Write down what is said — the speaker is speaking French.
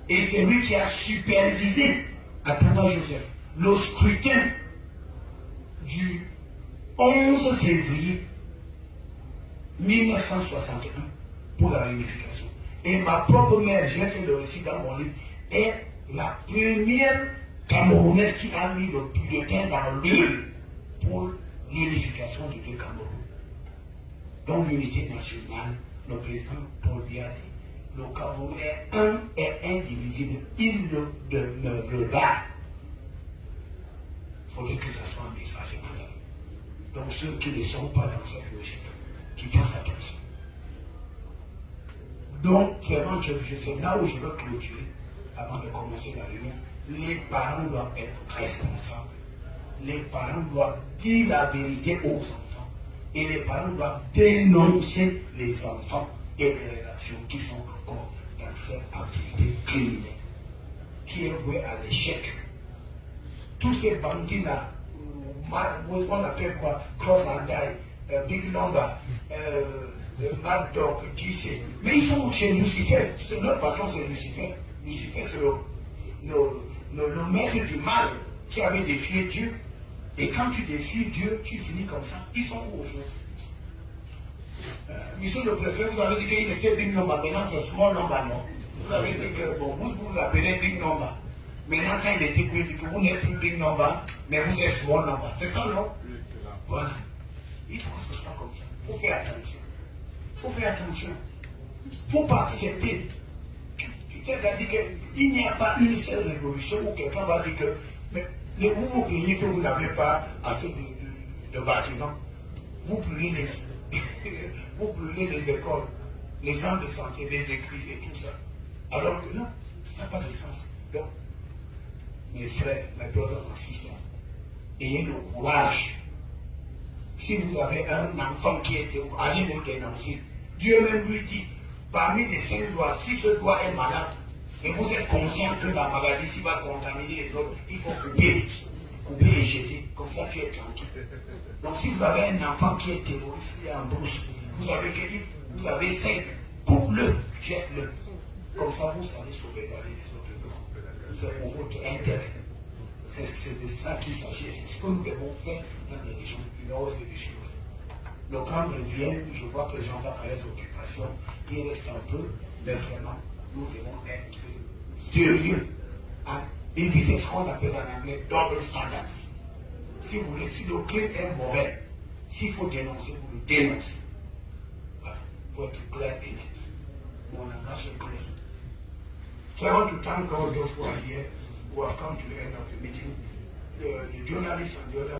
Et c'est lui qui a supervisé, à travers Joseph, le scrutin du 11 février 1961 pour la réunification. Et ma propre mère, j'ai fait le récit dans mon livre, est la première Camerounaise qui a mis le bulletin dans l'urne pour l'unification des deux Cameroun. Donc l'unité nationale, le président Paul Biya dit, le Cameroun est un et indivisible, il le demeurera. Il faudrait que ça soit un message clair. Donc ceux qui ne sont pas dans cette logique, qui fassent attention. Donc vraiment, c'est là où je veux clôturer, avant de commencer la réunion. Les parents doivent être responsables. Les parents doivent dire la vérité aux enfants. Et les parents doivent dénoncer les enfants et les relations qui sont encore dans cette activité criminelle, qui est vouée à l'échec. Tous ces bandits-là, on appelle quoi, Cross and Die, Big Number, Mad Dog, qui c'est. Mais ils sont chez Lucifer. Notre patron, c'est Lucifer. Lucifer, c'est le maître du mal qui avait défié Dieu. Et quand tu défies Dieu, tu finis comme ça. Ils sont où aujourd'hui? Monsieur le préfet, vous avez dit qu'il était Big Number, maintenant c'est Small Number, non? Vous avez dit que bon, vous appelez Big Number. Maintenant, quand il était dit que vous n'êtes plus Big Number, mais vous êtes Small Number. C'est ça, non? Voilà. Il faut que ce soit comme ça. Il faut faire attention. Il faut faire attention. Il ne faut pas accepter. C'est-à-dire qu'il n'y a pas une seule révolution où quelqu'un va dire que mais vous vous plaignez que vous n'avez pas assez de bâtiments. Vous plaignez les écoles, les centres de santé, les églises et tout ça. Alors que non, ça n'a pas de sens. Donc, mes frères, mes brothers and sisters, ayez le courage. Si vous avez un enfant qui est allez le dénoncer. Dieu même lui dit, parmi les 5 doigts, si ce doigt est malade, et vous êtes conscient que la maladie, s'il va contaminer les autres, il faut couper et jeter. Comme ça, tu es tranquille. Donc, si vous avez un enfant qui est terroriste, qui est en brousse, vous avez 5, coupe-le, jette-le. Comme ça, vous allez sauver la vie des autres gens. C'est pour votre intérêt. C'est de ça qu'il s'agit. C'est ce que nous devons faire dans les régions du Nord et du Sud-Ouest. Le camp revient, je vois que les gens vont parler d'occupation, il reste un peu, mais vraiment, nous devons être sérieux à éviter ce qu'on appelle en anglais double standards. Si vous voulez, si le crime est mauvais, s'il faut dénoncer, vous le dénoncez. Voilà. Il faut être clair et net. Mon langage est clair. So I want to thank all those who are here, who have come to the end of the meeting, the journalists and the other